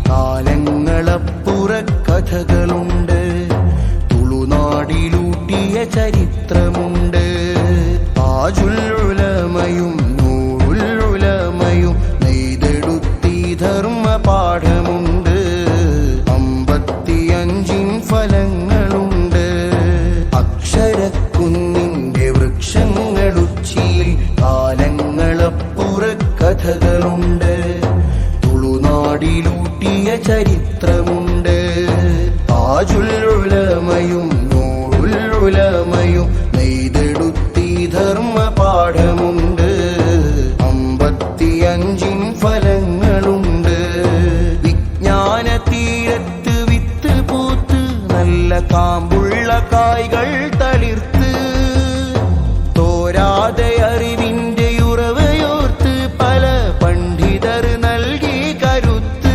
കാലങ്ങളപ്പുറ കഥകളുണ്ട്. തുളുനാടിലൂട്ടിയ ചരിത്രമുണ്ട്. താജുൽ ഉലമയും നൂറുൽ ഉലമയും നെയ്തെടുത്തി ധർമ്മ പാഠമുണ്ട്. 55 ഫലങ്ങളുണ്ട്. അക്ഷരക്കുന്നിന്റെ വൃക്ഷങ്ങളുച്ചിയിൽ കാലങ്ങളപ്പുറ കഥകളുണ്ട്. തുളുനാടിലൂട്ടിയ ചരിത്രമുണ്ട്. താജുൽ ഉലമയും നൂറുൽ ഉലമയും നെയ്തെടുത്തി ധർമ്മ പാഠമുണ്ട്. 55 ഫലങ്ങളുണ്ട്. വിജ്ഞാന തീരത്ത് വിത്ത് പൂത്ത് നല്ല കാമ്പുള്ള കായ്കൾ തളിർത്ത് തോരാതെ അറിവിന്റെ ഉറവയോർത്ത് പല പണ്ഡിതർ നൽകി കരുത്ത്.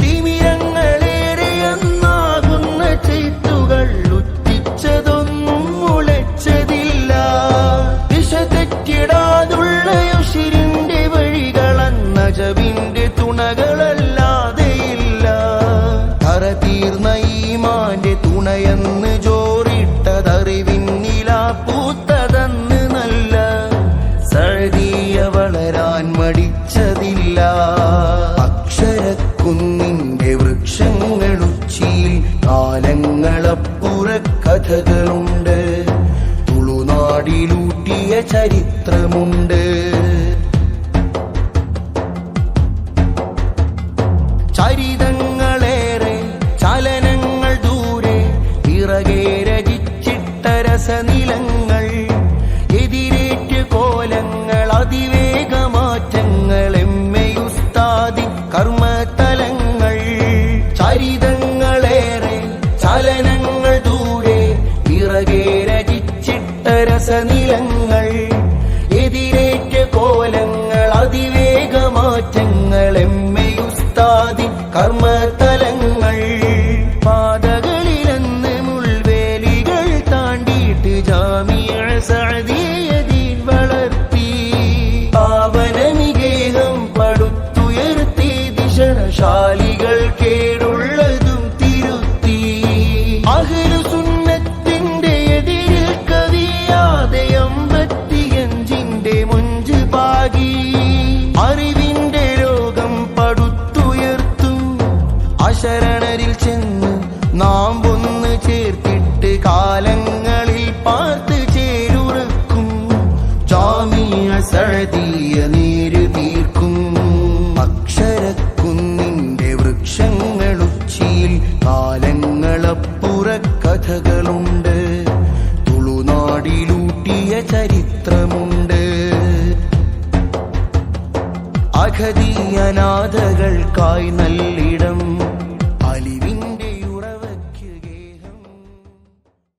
തിമിരങ്ങളേറെയെന്നാകുന്ന ചെയ്ത്തുകൾ ഉറ്റിച്ചതൊന്നും മുളച്ചതില്ല. ദിശ തെറ്റിടാതുള്ള യുഷിരിന്റെ വഴികളെന്ന ജവിന്റെ തുണകളല്ലാതെയില്ല. കറ തീർന്ന ഈമാന്റെ തുണയെന്ന് ജോറിട്ടതറിവിന്നില പൂത്തതന്ന് നല്ല സഴതീയ വളരാൻ മടിച്ചതില്ല. അക്ഷരക്കുന്നിന്റെ വൃക്ഷങ്ങളുച്ചിയിൽ കാലങ്ങളപ്പുറ കഥകളുണ്ട്. തുളുനാടിലൂട്ടിയ ചരിത്രമുണ്ട്. ചരിതങ്ങളേറെ ചലനങ്ങൾ ദൂരെ പിറകെ രചിച്ചിട്ട രസനിലങ്ങൾ. എതിരേറ്റ് കോലങ്ങൾ അതിവേഗമാറ്റങ്ങൾ എമ്മയുസ്താദി കർമ്മതലങ്ങൾ. ചരിതങ്ങളേറെ ചലനങ്ങൾ ദൂരെ പിറകെ രചിച്ചിട്ട രസനിലങ്ങൾ. എതിരേറ്റ് കോലങ്ങൾ അതിവേഗമാറ്റങ്ങൾ എമ്മയുസ്താദി കർമ്മതലങ്ങൾ. പാതകളിലെന്ന് മുൾവേലികൾ താണ്ടിയിട്ട് ജാമിഅ സഅദിയ ദീൻ വളർത്തി. പാവനമികേഹം പടുത്തുയർത്തി ദിശണശാലികൾ കേടുള്ളതും തിരുത്തി. അഹ്ലുസുന്നത്തിന്റെ എതിരിൽ കവിയാതെ 55 മുഞ്ച് പാകി. അറിവിന്റെ ലോകം പടുത്തുയർത്തും അശരണരിൽ ചെന്ന് നാം ഒന്ന് ചേർത്തിട്ട് കാലങ്ങളിൽ പാർത്ത് ചേരുറക്കും. ജാമിഅ സഅദിയ നേര് തീർക്കും. അക്ഷരക്കുന്നിന്റെ വൃക്ഷങ്ങളുച്ചിയിൽ കാലങ്ങളപ്പുറ കഥകളുണ്ട്. തുളുനാടിലൂട്ടിയ ചരിത്രമുണ്ട്. അഗതിയനാഥകൾക്കായി നല്ലിടം